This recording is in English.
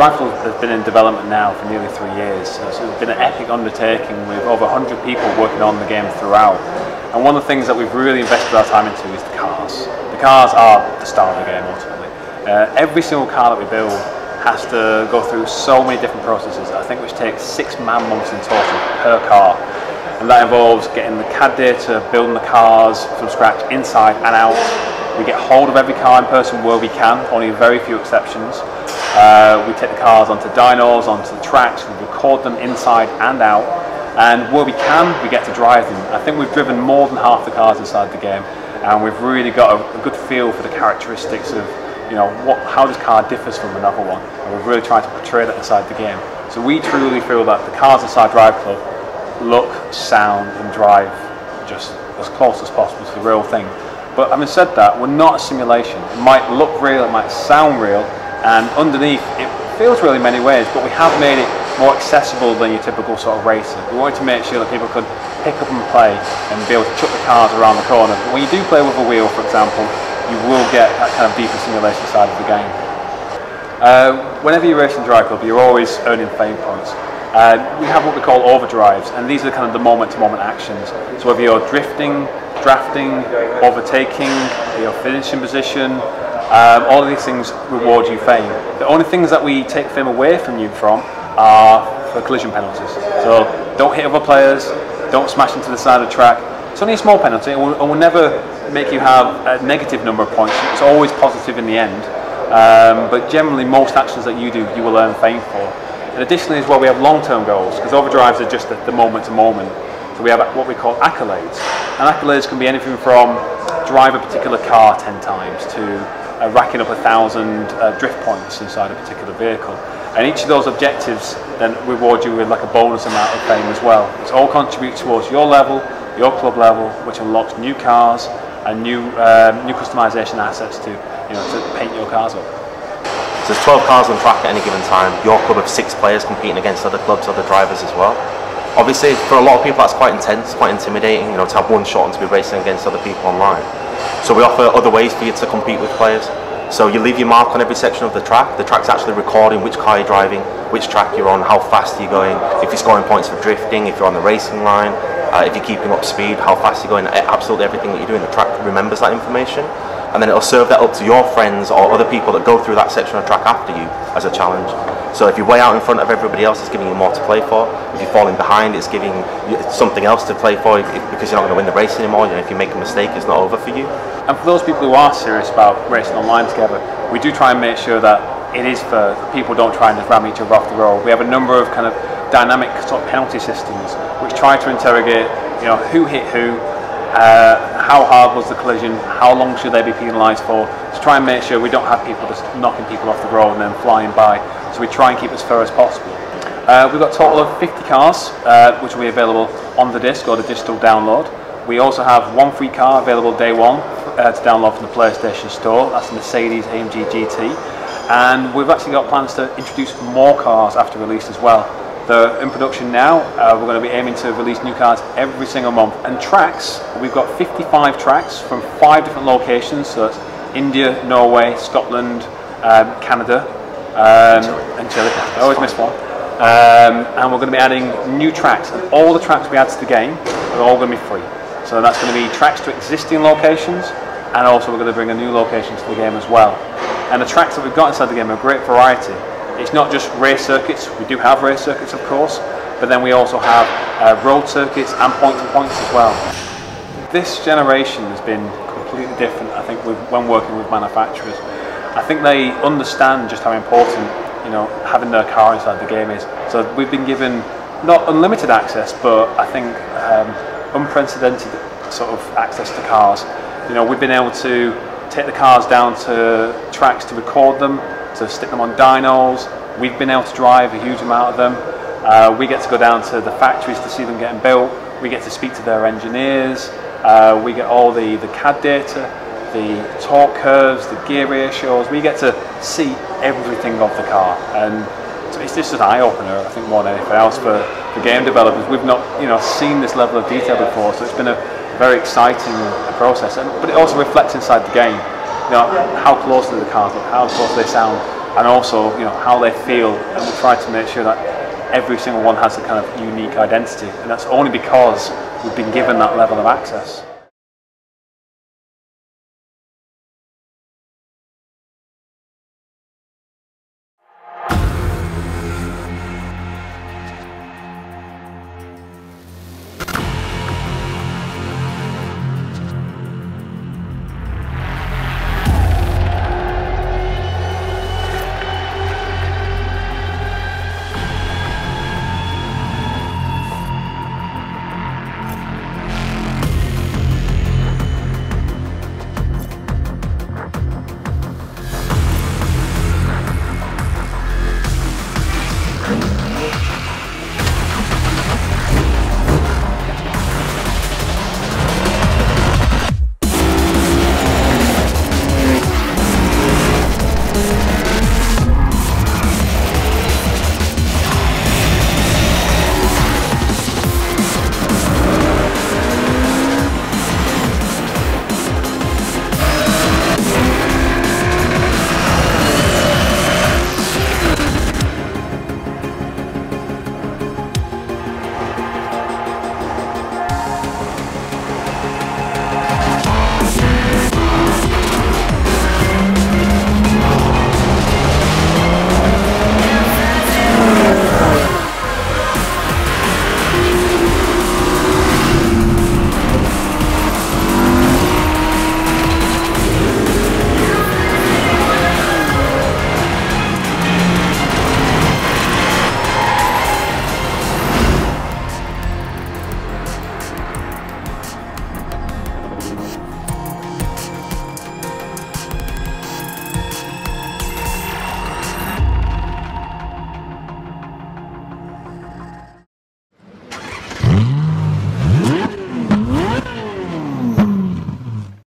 DriveClub has been in development now for nearly 3 years, so it's been an epic undertaking with over 100 people working on the game throughout. And one of the things that we've really invested our time into is the cars. The cars are the star of the game ultimately. Every single car that we build has to go through so many different processes, I think which takes 6 man-months in total per car. And that involves getting the CAD data, building the cars from scratch inside and out. We get hold of every car in person where we can, only very few exceptions. We take the cars onto dynos, onto the tracks, we record them inside and out, and where we can, we get to drive them. I think we've driven more than half the cars inside the game, and we've really got a good feel for the characteristics of, you know, how this car differs from another one, and we've really tried to portray that inside the game. So we truly feel that the cars inside DriveClub look, sound and drive just as close as possible to the real thing. But having said that, we're not a simulation. It might look real, it might sound real, and underneath it feels real in many ways, but we have made it more accessible than your typical sort of racer. We wanted to make sure that people could pick up and play and be able to chuck the cars around the corner. But when you do play with a wheel, for example, you will get that kind of deeper simulation side of the game. Whenever you're racing DriveClub, you're always earning fame points. We have what we call overdrives, and these are kind of the moment-to-moment actions. So whether you're drifting, drafting, overtaking, your finishing position, all of these things reward you fame. The only things that we take fame away from you from are for collision penalties. So don't hit other players, don't smash into the side of the track. It's only a small penalty, and will never make you have a negative number of points. It's always positive in the end. But generally, most actions that you do, you will earn fame for. And additionally as well, we have long-term goals, because overdrives are just the moment-to-moment. So we have what we call accolades. And accolades can be anything from drive a particular car 10 times to racking up 1,000 drift points inside a particular vehicle. And each of those objectives then reward you with like a bonus amount of fame as well. It's all contribute towards your level, your club level, which unlocks new cars and new customization assets to, you know, to paint your cars up. So there's 12 cars on track at any given time. Your club of 6 players competing against other clubs, other drivers as well. Obviously, for a lot of people, that's quite intense, quite intimidating, you know, to have one shot and to be racing against other people online. So we offer other ways for you to compete with players. So you leave your mark on every section of the track. The track's actually recording which car you're driving, which track you're on, how fast you're going, if you're scoring points for drifting, if you're on the racing line, if you're keeping up speed, how fast you're going. Absolutely everything that you're doing, the track remembers that information. And then it'll serve that up to your friends or other people that go through that section of track after you as a challenge. So if you're way out in front of everybody else, it's giving you more to play for. If you're falling behind, it's giving you something else to play for because you're not going to win the race anymore. You know, if you make a mistake, it's not over for you. And for those people who are serious about racing online together, we do try and make sure that it is for people don't try and just ram each other off the road. We have a number of kind of dynamic sort of penalty systems which try to interrogate, you know, who hit who, how hard was the collision, how long should they be penalised for, to try and make sure we don't have people just knocking people off the road and then flying by. So we try and keep as fair as possible. We've got a total of 50 cars which will be available on the disc or the digital download. We also have one free car available day one to download from the PlayStation Store. That's the Mercedes AMG GT. And we've actually got plans to introduce more cars after release as well. They're in production now. We're going to be aiming to release new cars every single month. And tracks, we've got 55 tracks from 5 different locations. So that's India, Norway, Scotland, Canada, and Chile. I always miss one. And we're going to be adding new tracks. And all the tracks we add to the game are all going to be free. So that's going to be tracks to existing locations, and also we're going to bring a new location to the game as well. And the tracks that we've got inside the game are a great variety. It's not just race circuits. We do have race circuits, of course, but then we also have road circuits and point-to-points as well. This generation has been completely different, I think, when working with manufacturers. I think they understand just how important, you know, having their car inside the game is. So we've been given not unlimited access, but I think unprecedented sort of access to cars. You know, we've been able to take the cars down to tracks to record them, to stick them on dynos. We've been able to drive a huge amount of them. We get to go down to the factories to see them getting built. We get to speak to their engineers. We get all the CAD data, the torque curves, the gear ratios. We get to see everything of the car, and it's just an eye-opener, I think, more than anything else for game developers. We've not, you know, seen this level of detail before, so it's been a very exciting process. But it also reflects inside the game. You know, how close do the cars look, how close they sound. and also how they feel, and we try to make sure that every single one has a kind of unique identity, and that's only because we've been given that level of access.